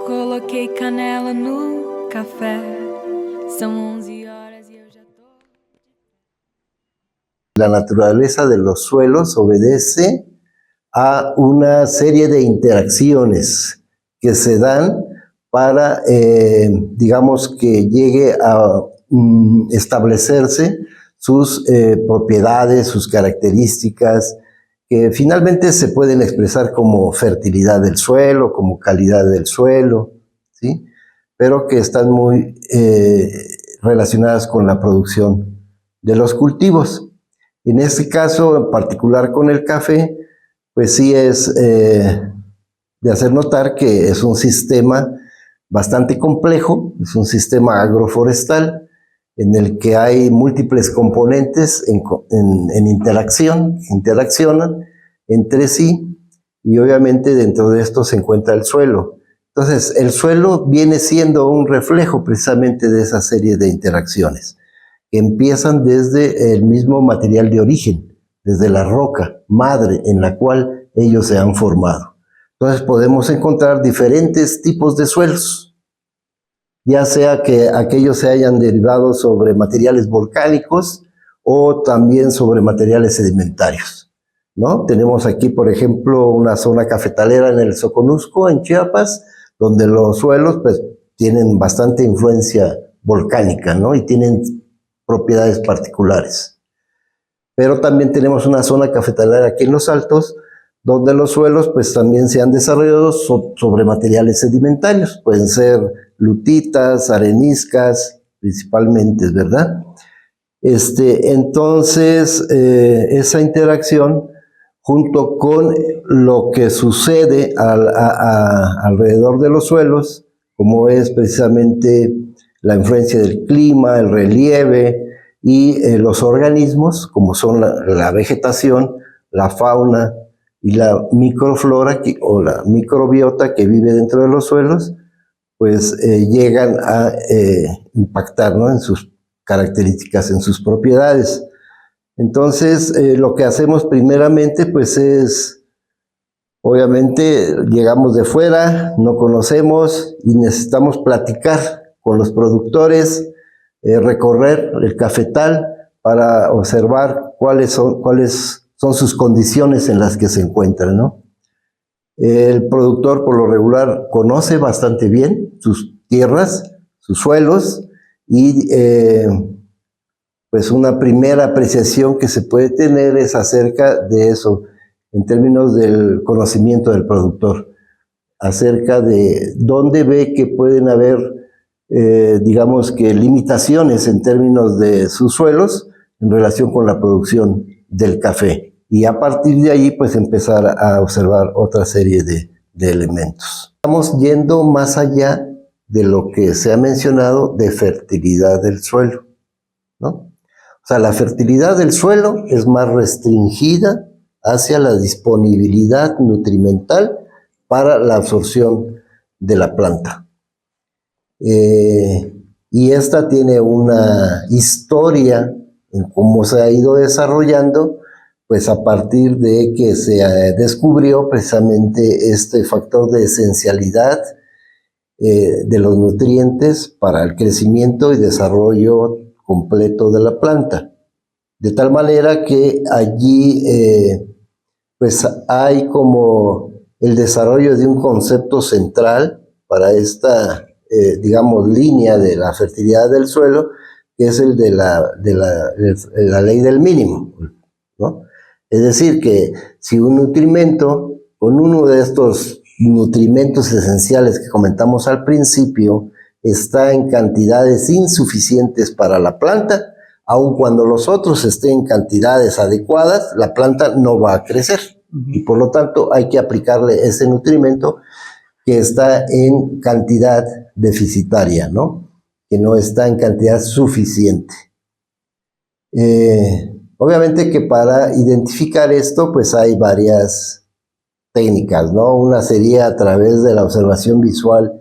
Coloquei canela no café. São 11 horas e eu já tô. La naturaleza de los suelos obedece a una serie de interacciones que se dan para, digamos, que llegue a establecerse sus propiedades, sus características, que finalmente se pueden expresar como fertilidad del suelo, como calidad del suelo, ¿sí? Pero que están muy relacionadas con la producción de los cultivos. En este caso, en particular con el café, pues sí es de hacer notar que es un sistema bastante complejo, es un sistema agroforestal en el que hay múltiples componentes en interaccionan entre sí, y obviamente dentro de esto se encuentra el suelo. Entonces, el suelo viene siendo un reflejo precisamente de esa serie de interacciones, que empiezan desde el mismo material de origen, desde la roca madre en la cual ellos se han formado. Entonces podemos encontrar diferentes tipos de suelos, ya sea que aquellos se hayan derivado sobre materiales volcánicos o también sobre materiales sedimentarios, ¿no? Tenemos aquí, por ejemplo, una zona cafetalera en el Soconusco, en Chiapas, donde los suelos pues, tienen bastante influencia volcánica, ¿no? Y tienen propiedades particulares. Pero también tenemos una zona cafetalera aquí en los Altos, donde los suelos pues también se han desarrollado sobre materiales sedimentarios, pueden ser lutitas, areniscas, principalmente, ¿verdad? Entonces, esa interacción, junto con lo que sucede alrededor de los suelos, como es precisamente la influencia del clima, el relieve y los organismos, como son la vegetación, la fauna y la microflora o la microbiota que vive dentro de los suelos, pues llegan a impactar, ¿no? En sus características, en sus propiedades. Entonces, lo que hacemos primeramente, pues es, obviamente, llegamos de fuera, no conocemos y necesitamos platicar con los productores, recorrer el cafetal para observar cuáles son sus condiciones en las que se encuentran, ¿no? El productor, por lo regular, conoce bastante bien sus tierras, sus suelos, y pues una primera apreciación que se puede tener es acerca de eso, en términos del conocimiento del productor, acerca de dónde ve que pueden haber, digamos que limitaciones en términos de sus suelos en relación con la producción del café. Y a partir de ahí, pues empezar a observar otra serie de elementos. Estamos yendo más allá de lo que se ha mencionado de fertilidad del suelo, ¿no? O sea, la fertilidad del suelo es más restringida hacia la disponibilidad nutrimental para la absorción de la planta. Y esta tiene una historia en cómo se ha ido desarrollando, pues a partir de que se descubrió precisamente este factor de esencialidad de los nutrientes para el crecimiento y desarrollo completo de la planta. De tal manera que allí pues hay como el desarrollo de un concepto central para esta, digamos, línea de la fertilidad del suelo, que es el de la ley del mínimo, ¿no? Es decir, que si un nutrimento, con uno de estos nutrimentos esenciales que comentamos al principio, está en cantidades insuficientes para la planta, aun cuando los otros estén en cantidades adecuadas, la planta no va a crecer. Y por lo tanto hay que aplicarle ese nutrimento que está en cantidad deficitaria, ¿no? Que no está en cantidad suficiente. Obviamente que para identificar esto, pues hay varias técnicas, ¿no? Una sería a través de la observación visual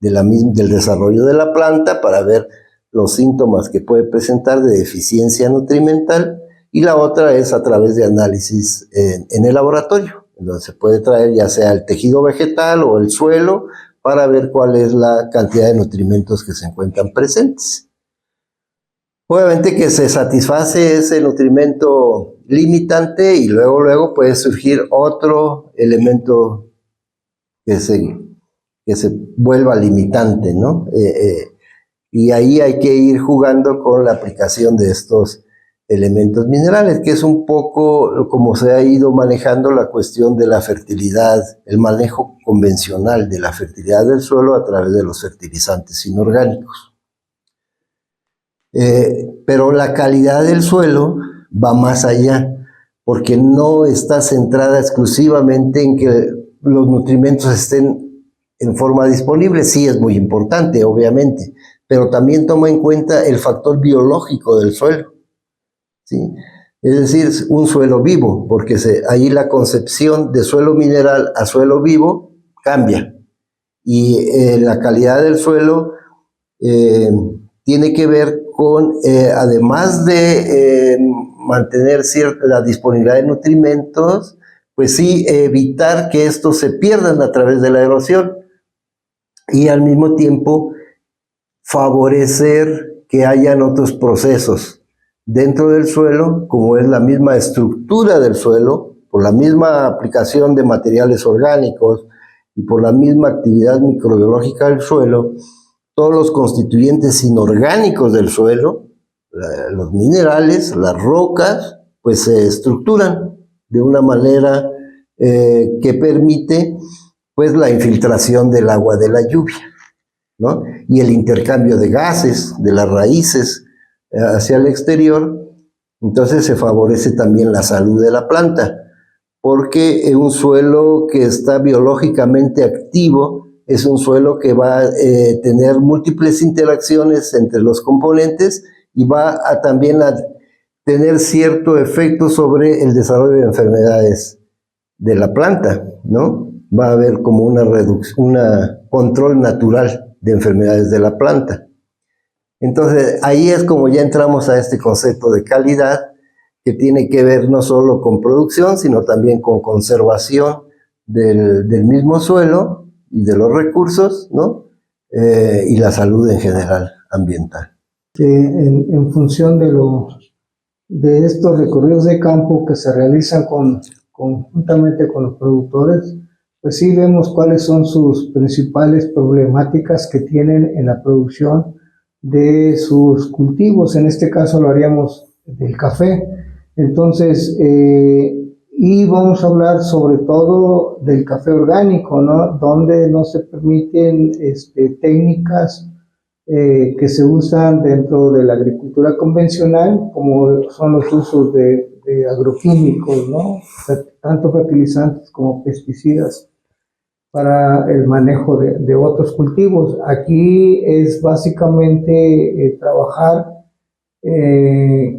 del desarrollo de la planta para ver los síntomas que puede presentar de deficiencia nutrimental, y la otra es a través de análisis en el laboratorio, donde se puede traer ya sea el tejido vegetal o el suelo para ver cuál es la cantidad de nutrimentos que se encuentran presentes. Obviamente que se satisface ese nutrimento limitante y luego puede surgir otro elemento que se vuelva limitante, ¿no? Y ahí hay que ir jugando con la aplicación de estos elementos minerales, que es un poco como se ha ido manejando la cuestión de la fertilidad, el manejo convencional de la fertilidad del suelo a través de los fertilizantes inorgánicos. Pero la calidad del suelo va más allá, porque no está centrada exclusivamente en que los nutrimentos estén en forma disponible. Sí es muy importante, obviamente, pero también toma en cuenta el factor biológico del suelo, ¿sí? Es decir, un suelo vivo, porque ahí la concepción de suelo mineral a suelo vivo cambia, y la calidad del suelo tiene que ver con, además de mantener la disponibilidad de nutrimentos, pues sí, evitar que estos se pierdan a través de la erosión, y al mismo tiempo favorecer que hayan otros procesos dentro del suelo, como es la misma estructura del suelo, por la misma aplicación de materiales orgánicos y por la misma actividad microbiológica del suelo. Todos los constituyentes inorgánicos del suelo, los minerales, las rocas, pues se estructuran de una manera que permite pues la infiltración del agua de la lluvia, ¿no? Y el intercambio de gases de las raíces hacia el exterior. Entonces se favorece también la salud de la planta, porque un suelo que está biológicamente activo es un suelo que va a tener múltiples interacciones entre los componentes y va también a tener cierto efecto sobre el desarrollo de enfermedades de la planta, ¿no? Va a haber como una reducción, un control natural de enfermedades de la planta. Entonces, ahí es como ya entramos a este concepto de calidad, que tiene que ver no solo con producción, sino también con conservación del mismo suelo y de los recursos, ¿no? Y la salud en general ambiental. En función de estos recorridos de campo que se realizan conjuntamente con los productores, pues sí vemos cuáles son sus principales problemáticas que tienen en la producción de sus cultivos. En este caso lo haríamos del café. Entonces, y vamos a hablar sobre todo del café orgánico, ¿no? Donde no se permiten técnicas que se usan dentro de la agricultura convencional, como son los usos de agroquímicos, ¿no? Tanto fertilizantes como pesticidas para el manejo de otros cultivos. Aquí es básicamente trabajar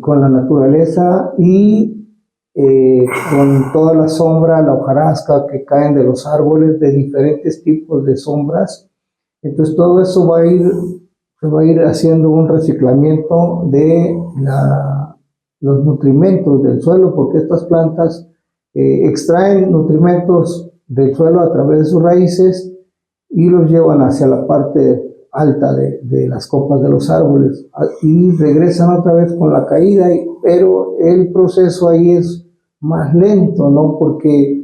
con la naturaleza y con toda la sombra, la hojarasca que caen de los árboles, de diferentes tipos de sombras. Entonces todo eso se va a ir haciendo un reciclamiento de los nutrimentos del suelo, porque estas plantas extraen nutrimentos del suelo a través de sus raíces y los llevan hacia la parte alta de las copas de los árboles y regresan otra vez con la caída, pero el proceso ahí es más lento, ¿no? Porque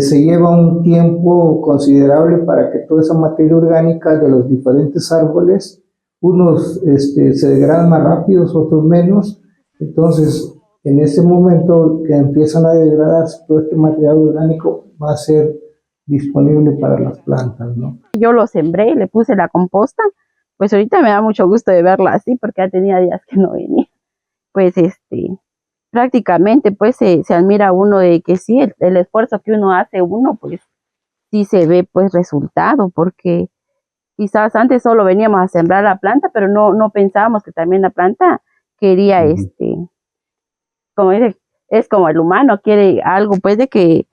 se lleva un tiempo considerable para que toda esa materia orgánica de los diferentes árboles, unos se degradan más rápidos, otros menos. Entonces, en ese momento que empiezan a degradarse, todo este material orgánico va a ser disponible para las plantas, ¿no? Yo lo sembré, le puse la composta, pues ahorita me da mucho gusto de verla así, porque ya tenía días que no venía. Pues prácticamente pues se admira uno de que sí, el esfuerzo que uno hace pues sí se ve pues resultado, porque quizás antes solo veníamos a sembrar la planta, pero no pensábamos que también la planta quería como dice, es como el humano, quiere algo pues de que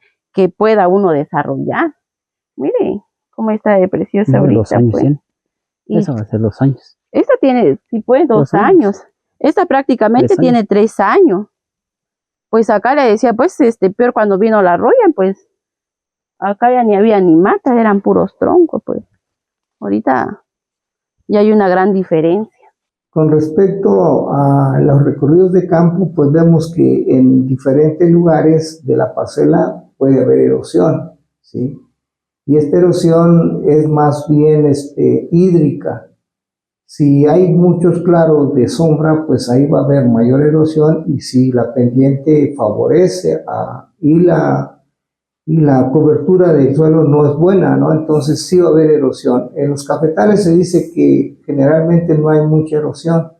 pueda uno desarrollar. Mire cómo está de preciosa ahorita. Los años, pues. ¿sí? Eso va a ser 2 años. Esta tiene, sí pues, 2 años. Esta prácticamente tiene 3 años. Pues acá le decía, pues, peor cuando vino la roya, pues, acá ya ni había ni matas, eran puros troncos, pues. Ahorita ya hay una gran diferencia. Con respecto a los recorridos de campo, pues vemos que en diferentes lugares de la parcela puede haber erosión, ¿sí? Y esta erosión es más bien hídrica. Si hay muchos claros de sombra, pues ahí va a haber mayor erosión, y si la pendiente favorece y la cobertura del suelo no es buena, ¿no? Entonces sí va a haber erosión. En los cafetales se dice que generalmente no hay mucha erosión,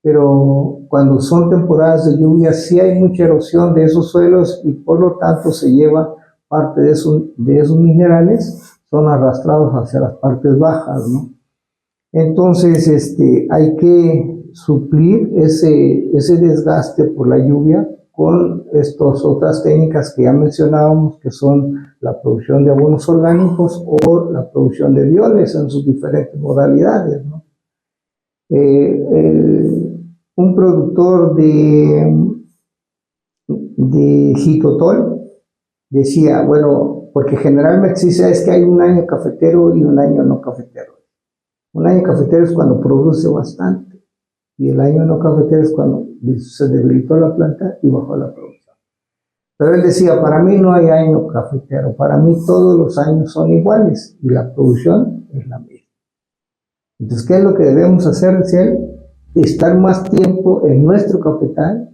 pero cuando son temporadas de lluvia sí hay mucha erosión de esos suelos, y por lo tanto se lleva parte de esos minerales, son arrastrados hacia las partes bajas, ¿no? Entonces hay que suplir ese desgaste por la lluvia con estas otras técnicas que ya mencionábamos, que son la producción de abonos orgánicos o la producción de bioles en sus diferentes modalidades, ¿no? Un productor de jicotol decía, bueno, porque generalmente se dice es que hay un año cafetero y un año no cafetero. Un año cafetero es cuando produce bastante, y el año no cafetero es cuando se debilitó la planta y bajó la producción. Pero él decía, para mí no hay año cafetero, para mí todos los años son iguales y la producción es la misma. Entonces, ¿qué es lo que debemos hacer? Decía él, estar más tiempo en nuestro cafetal,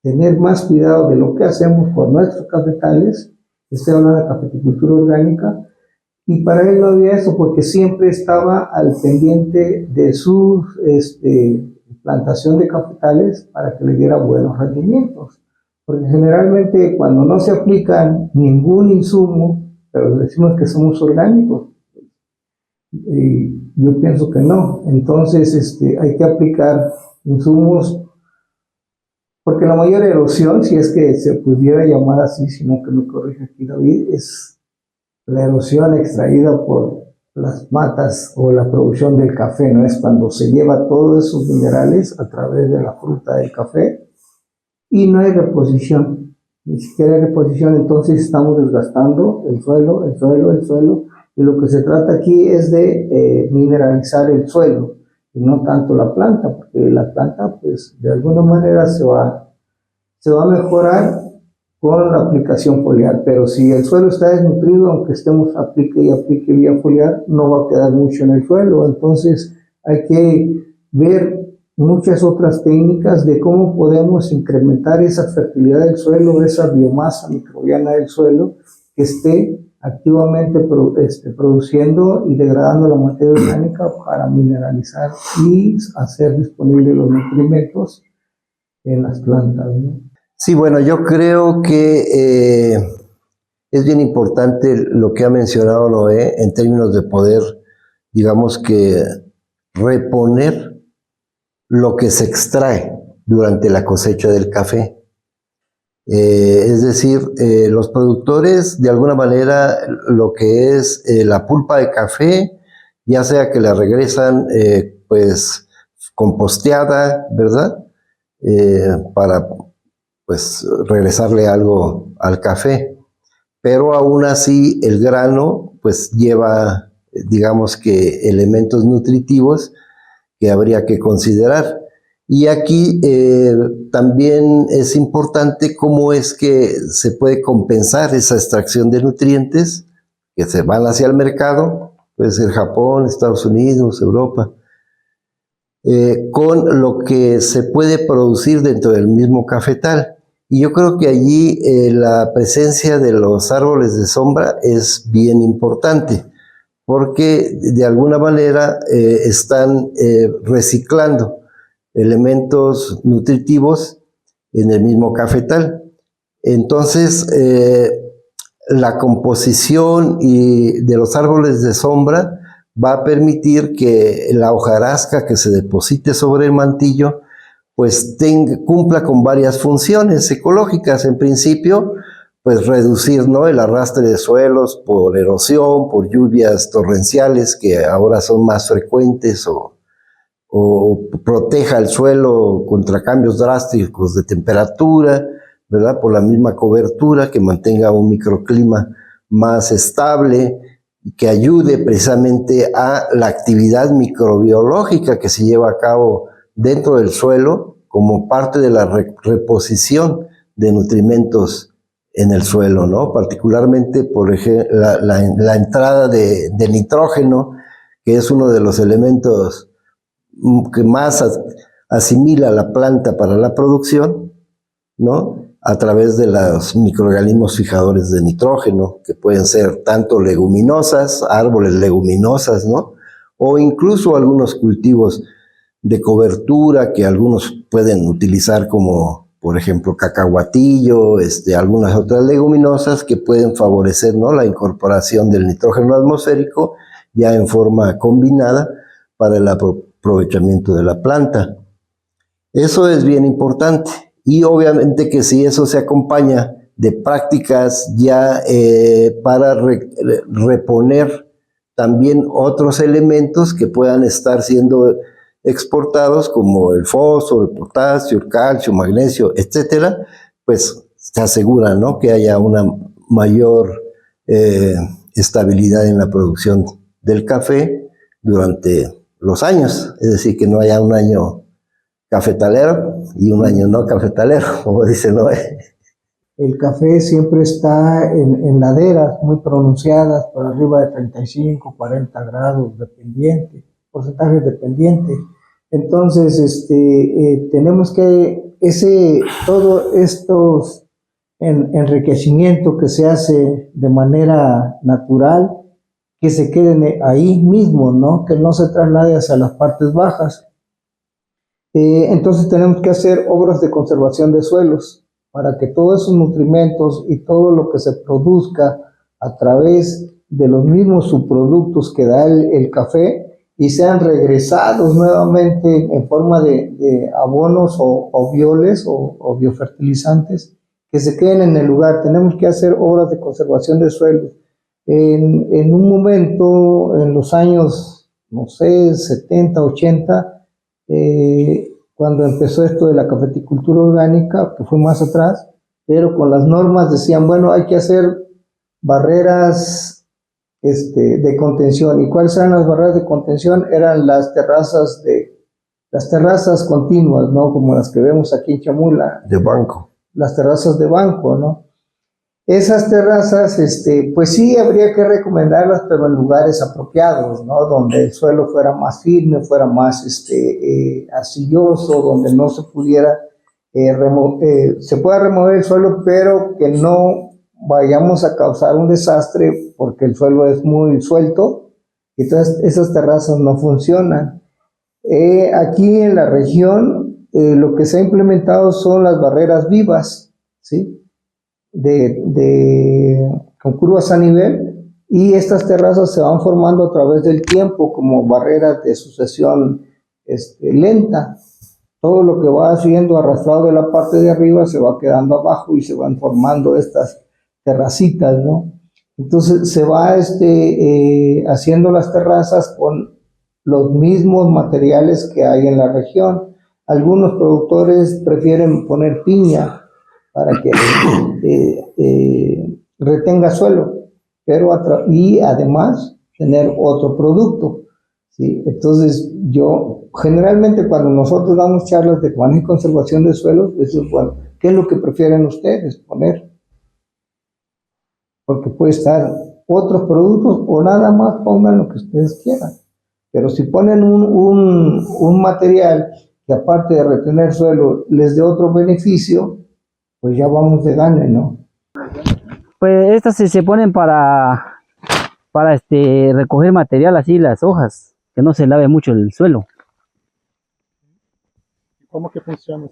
tener más cuidado de lo que hacemos con nuestros cafetales. Estoy hablando de cafeticultura orgánica. Y para él no había eso, porque siempre estaba al pendiente de su plantación de cafetales para que le diera buenos rendimientos. Porque generalmente cuando no se aplica ningún insumo, pero decimos que somos orgánicos, yo pienso que no. Entonces hay que aplicar insumos, porque la mayor erosión, si es que se pudiera llamar así, si no que me corrija aquí David, es la erosión extraída por las matas o la producción del café, ¿no? Es cuando se lleva todos esos minerales a través de la fruta del café y no hay reposición, ni siquiera hay reposición. Entonces estamos desgastando el suelo, y lo que se trata aquí es de mineralizar el suelo y no tanto la planta, porque la planta pues de alguna manera se va a mejorar con la aplicación foliar, pero si el suelo está desnutrido, aunque estemos aplique y aplique vía foliar, no va a quedar mucho en el suelo. Entonces hay que ver muchas otras técnicas de cómo podemos incrementar esa fertilidad del suelo, esa biomasa microbiana del suelo, que esté activamente produciendo y degradando la materia orgánica para mineralizar y hacer disponibles los nutrimentos en las plantas, ¿no? Sí, bueno, yo creo que es bien importante lo que ha mencionado Noé en términos de poder, digamos que, reponer lo que se extrae durante la cosecha del café. Es decir, los productores, de alguna manera, lo que es la pulpa de café, ya sea que la regresan pues composteada, ¿verdad? Para pues regresarle algo al café, pero aún así el grano pues lleva, digamos que, elementos nutritivos que habría que considerar. Y aquí también es importante cómo es que se puede compensar esa extracción de nutrientes que se van hacia el mercado, puede ser Japón, Estados Unidos, Europa, con lo que se puede producir dentro del mismo cafetal. Y yo creo que allí la presencia de los árboles de sombra es bien importante, porque de alguna manera están reciclando elementos nutritivos en el mismo cafetal. Entonces, la composición de los árboles de sombra va a permitir que la hojarasca que se deposite sobre el mantillo pues cumpla con varias funciones ecológicas. En principio, pues reducir, ¿no?, el arrastre de suelos por erosión, por lluvias torrenciales que ahora son más frecuentes, o proteja el suelo contra cambios drásticos de temperatura, ¿verdad?, por la misma cobertura, que mantenga un microclima más estable, que ayude precisamente a la actividad microbiológica que se lleva a cabo dentro del suelo como parte de la reposición de nutrimentos en el suelo, ¿no? Particularmente, por ejemplo, la entrada de nitrógeno, que es uno de los elementos que más asimila la planta para la producción, ¿no? A través de los microorganismos fijadores de nitrógeno, que pueden ser tanto leguminosas, árboles leguminosas, ¿no? O incluso algunos cultivos de cobertura que algunos pueden utilizar como, por ejemplo, cacahuatillo, algunas otras leguminosas que pueden favorecer, ¿no?, la incorporación del nitrógeno atmosférico ya en forma combinada para el aprovechamiento de la planta. Eso es bien importante. Y obviamente que si eso se acompaña de prácticas ya para reponer también otros elementos que puedan estar siendo exportados, como el fósforo, el potasio, el calcio, magnesio, etcétera, pues se asegura, ¿no?, que haya una mayor estabilidad en la producción del café durante los años. Es decir, que no haya un año cafetalero y un año no cafetalero, como dice Noé. El café siempre está en laderas muy pronunciadas, por arriba de 35, 40 grados, dependiente, porcentaje dependiente. Entonces, tenemos que todo estos enriquecimiento que se hace de manera natural, que se queden ahí mismo, ¿no? Que no se traslade hacia las partes bajas. Entonces tenemos que hacer obras de conservación de suelos para que todos esos nutrimentos y todo lo que se produzca a través de los mismos subproductos que da el café y sean regresados nuevamente en forma de abonos o bioles o biofertilizantes que se queden en el lugar. Tenemos que hacer obras de conservación de suelos. En un momento, en los años, no sé, 70, 80, cuando empezó esto de la cafeticultura orgánica, que fue más atrás, pero con las normas decían, bueno, hay que hacer barreras de contención. ¿Y cuáles eran las barreras de contención? Eran las terrazas continuas, ¿no? Como las que vemos aquí en Chamula. De banco. Las terrazas de banco, ¿no? Esas terrazas, pues sí, habría que recomendarlas, pero en lugares apropiados, ¿no? Donde el suelo fuera más firme, fuera más arcilloso, donde no se pudiera se pueda remover el suelo, pero que no vayamos a causar un desastre porque el suelo es muy suelto. Entonces esas terrazas no funcionan. Aquí en la región lo que se ha implementado son las barreras vivas, ¿sí? Con curvas a nivel, y estas terrazas se van formando a través del tiempo como barreras de sucesión lenta. Todo lo que va siendo arrastrado de la parte de arriba se va quedando abajo y se van formando estas terracitas, ¿no? Entonces se va haciendo las terrazas con los mismos materiales que hay en la región. Algunos productores prefieren poner piña para que retenga suelo, pero y además tener otro producto, ¿sí? Entonces yo generalmente cuando nosotros damos charlas de manejo y conservación de suelos, decimos, bueno, ¿qué es lo que prefieren ustedes poner? Porque puede estar otros productos o nada más pongan lo que ustedes quieran, pero si ponen un material que aparte de retener suelo les dé otro beneficio, pues ya vamos de gane, ¿no? Pues estas se ponen para recoger material, así las hojas, que no se lave mucho el suelo. ¿Cómo que funciona?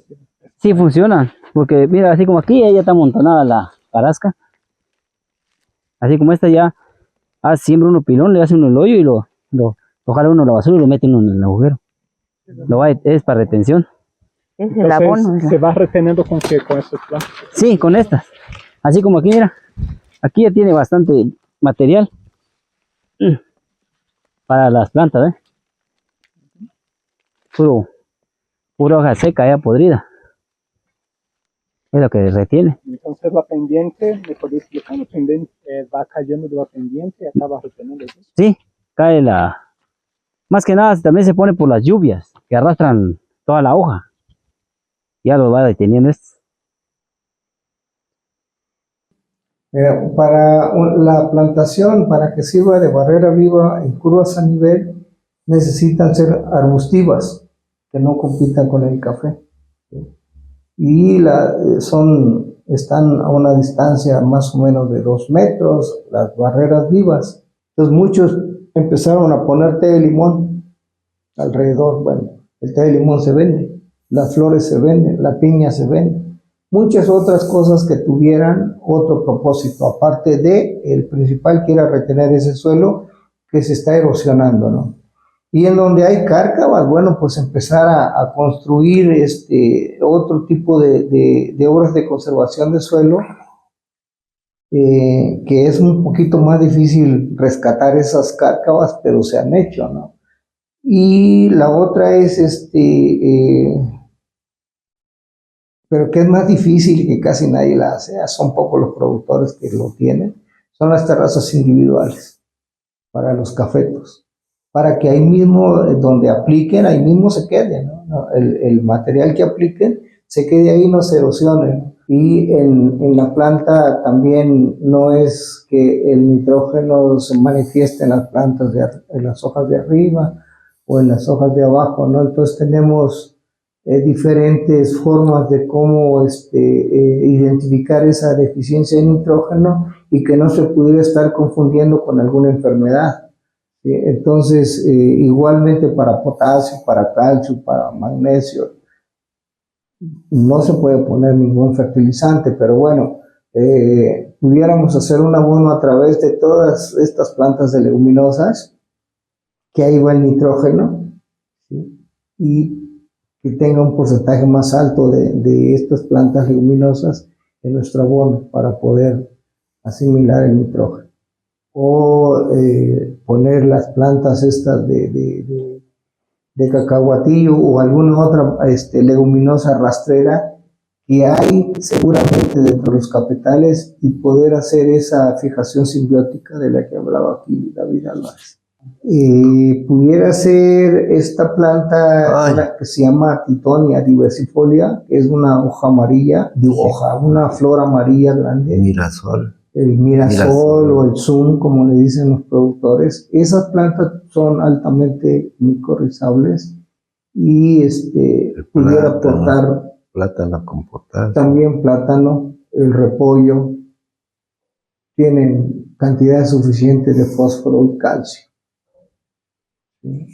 Sí funciona, porque mira, así como aquí ya está amontonada la parasca, así como esta ya siembra uno pilón, le hace uno el hoyo y lo jala uno la basura y lo mete uno en el agujero. Es para retención. Es el abono. ¿Se va reteniendo con qué? ¿Con estos plantas? Sí, con estas. Así como aquí, mira. Aquí ya tiene bastante material para las plantas, ¿eh? Pura hoja seca, ya podrida. es lo que retiene. Entonces la pendiente, ¿me podría explicar? La pendiente va cayendo de la pendiente y acaba reteniendo eso. Sí, cae más que nada también se pone por las lluvias que arrastran toda la hoja. Ya lo va deteniendo esto. Para la plantación, para que sirva de barrera viva en curvas a nivel, necesitan ser arbustivas, que no compitan con el café. Y están a una distancia más o menos de 2 metros, las barreras vivas. Entonces muchos empezaron a poner té de limón alrededor. Bueno, el té de limón se vende, las flores se venden, la piña se vende. Muchas otras cosas que tuvieran otro propósito, aparte de el principal, que era retener ese suelo que se está erosionando, ¿no? Y en donde hay cárcavas, bueno, pues empezar a construir otro tipo de obras de conservación de suelo, que es un poquito más difícil rescatar esas cárcavas, pero se han hecho, ¿no? Y la otra es pero que es más difícil y que casi nadie la hace, son pocos los productores que lo tienen, son las terrazas individuales para los cafetos, para que ahí mismo donde apliquen, ahí mismo se quede, ¿no? El material que apliquen se quede ahí, no se erosione, ¿no? Y en la planta también no es que el nitrógeno se manifieste en las plantas, en las hojas de arriba o en las hojas de abajo, ¿no? Entonces tenemos diferentes formas de cómo identificar esa deficiencia de nitrógeno y que no se pudiera estar confundiendo con alguna enfermedad. Entonces, igualmente para potasio, para calcio, para magnesio, no se puede poner ningún fertilizante, pero bueno, pudiéramos hacer un abono a través de todas estas plantas de leguminosas, que ahí va el nitrógeno, ¿sí? Y que tenga un porcentaje más alto de estas plantas leguminosas en nuestro abono para poder asimilar el nitrógeno. O poner las plantas estas de cacahuatillo o alguna otra leguminosa rastrera que hay seguramente dentro de los cafetales y poder hacer esa fijación simbiótica de la que hablaba aquí David Álvarez. Pudiera ser esta planta que se llama Titonia diversifolia, que es una hoja amarilla, una flor amarilla grande. Mirasol. El mirasol o el zoom, como le dicen los productores. Esas plantas son altamente micorrizables y pudiera aportar plátano con potasio. También plátano, el repollo, tienen cantidades suficientes de fósforo y calcio. ¿Sí?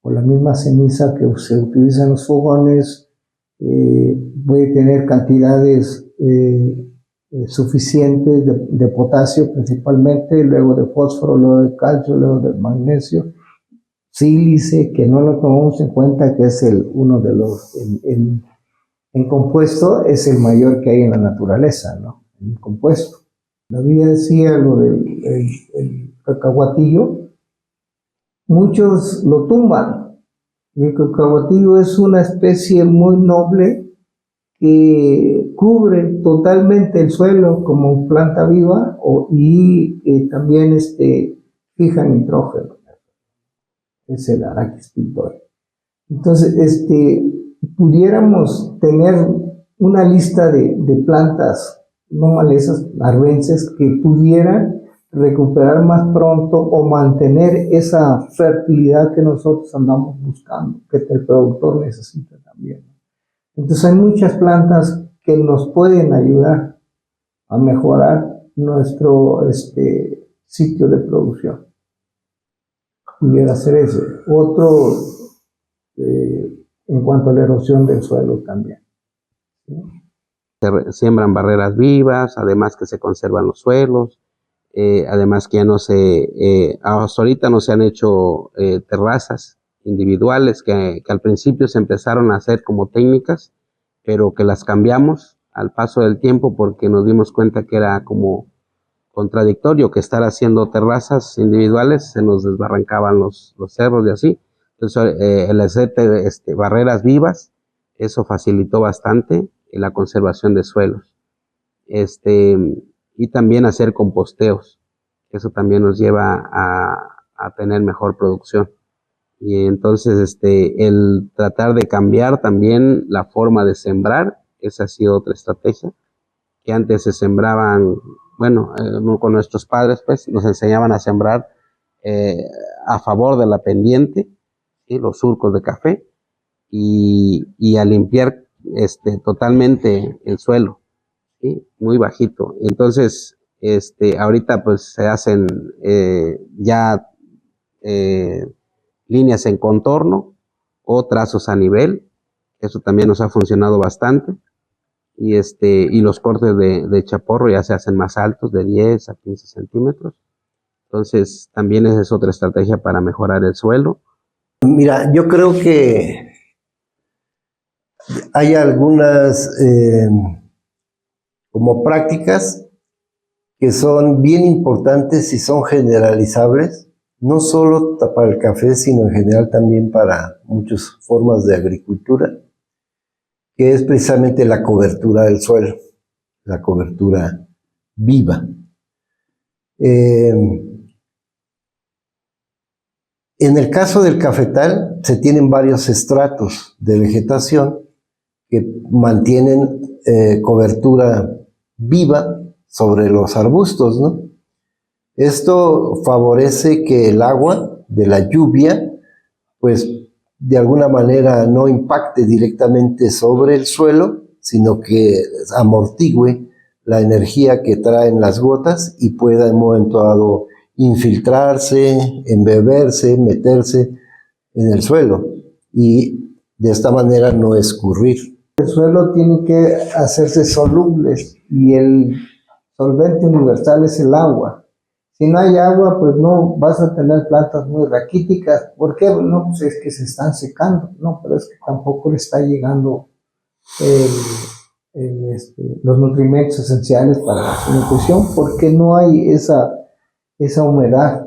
O la misma ceniza que se utiliza en los fogones puede tener cantidades suficientes de potasio principalmente, luego de fósforo, luego de calcio, luego de magnesio, sílice, que no lo tomamos en cuenta, que es uno de los, en compuesto es el mayor que hay en la naturaleza, ¿no? En compuesto. David decía lo del el cacahuatillo. Muchos lo tumban. El cacahuatillo es una especie muy noble que cubre totalmente el suelo como planta viva y también fija nitrógeno. Es el Arachis pinctoria. Entonces, pudiéramos tener una lista de plantas, no malezas, arbences, que pudieran recuperar más pronto o mantener esa fertilidad que nosotros andamos buscando, que el productor necesita también. Entonces hay muchas plantas que nos pueden ayudar a mejorar nuestro sitio de producción. Pudiera ser ese. Otro, en cuanto a la erosión del suelo también. ¿Sí? Se siembran barreras vivas, además que se conservan los suelos, además que ya no hasta ahorita no se han hecho terrazas individuales que al principio se empezaron a hacer como técnicas, pero que las cambiamos al paso del tiempo porque nos dimos cuenta que era como contradictorio que estar haciendo terrazas individuales, se nos desbarrancaban los cerros y así. Entonces el hacer barreras vivas, eso facilitó bastante la conservación de suelos. Y también hacer composteos. Eso también nos lleva a tener mejor producción. Y entonces el tratar de cambiar también la forma de sembrar, esa ha sido otra estrategia, que antes se sembraban, bueno, con nuestros padres pues nos enseñaban a sembrar a favor de la pendiente, ¿sí? Los surcos de café, y a limpiar totalmente el suelo, ¿sí? Muy bajito. Entonces, ahorita pues se hacen ya líneas en contorno o trazos a nivel. Eso también nos ha funcionado bastante. Y los cortes de chaporro ya se hacen más altos, de 10 a 15 centímetros. Entonces, también esa es otra estrategia para mejorar el suelo. Mira, yo creo que hay algunas como prácticas que son bien importantes y son generalizables, no solo para el café, sino en general también para muchas formas de agricultura, que es precisamente la cobertura del suelo, la cobertura viva. En el caso del cafetal, se tienen varios estratos de vegetación que mantienen cobertura viva sobre los arbustos, ¿no? Esto favorece que el agua de la lluvia, pues de alguna manera no impacte directamente sobre el suelo, sino que amortigue la energía que traen las gotas y pueda en un momento dado infiltrarse, embeberse, meterse en el suelo y de esta manera no escurrir. El suelo tiene que hacerse solubles y el solvente universal es el agua. Si no hay agua, pues no vas a tener plantas muy raquíticas. ¿Por qué? No, pues es que se están secando. No, pero es que tampoco le está llegando los nutrimentos esenciales para su nutrición, porque no hay esa humedad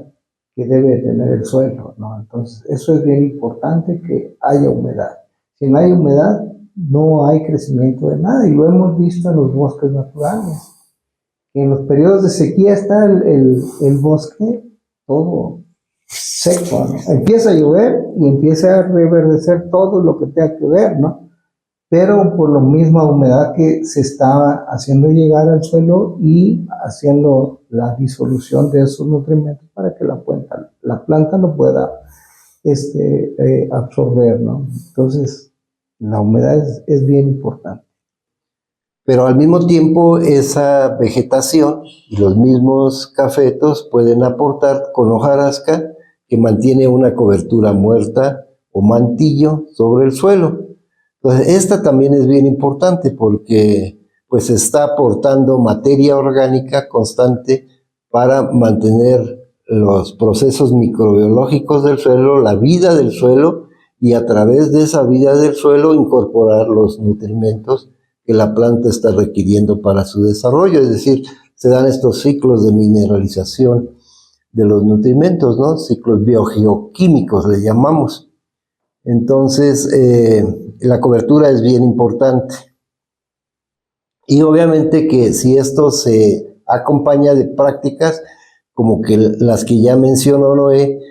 que debe tener el suelo, ¿no? Entonces, eso es bien importante, que haya humedad. Si no hay humedad, no hay crecimiento de nada, y lo hemos visto en los bosques naturales. En los periodos de sequía está el bosque todo seco, ¿no? Empieza a llover y empieza a reverdecer todo lo que tenga que ver, ¿no? Pero por la misma humedad que se está haciendo llegar al suelo y haciendo la disolución de esos nutrimentos para que la planta lo pueda absorber, ¿no? Entonces, la humedad es bien importante. Pero al mismo tiempo esa vegetación y los mismos cafetos pueden aportar con hojarasca que mantiene una cobertura muerta o mantillo sobre el suelo. Entonces esta también es bien importante porque pues está aportando materia orgánica constante para mantener los procesos microbiológicos del suelo, la vida del suelo, y a través de esa vida del suelo incorporar los nutrimentos que la planta está requiriendo para su desarrollo. Es decir, se dan estos ciclos de mineralización de los nutrimentos, ¿no? Ciclos biogeoquímicos le llamamos. Entonces, la cobertura es bien importante. Y obviamente que si esto se acompaña de prácticas como que las que ya mencionó Noé,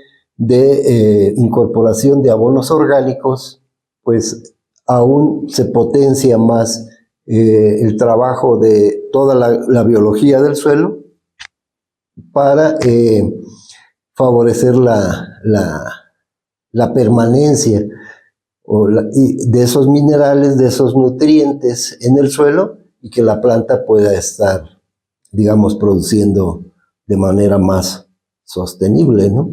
de incorporación de abonos orgánicos, pues aún se potencia más el trabajo de toda la biología del suelo para favorecer la permanencia de esos minerales, de esos nutrientes en el suelo, y que la planta pueda estar, digamos, produciendo de manera más sostenible, ¿no?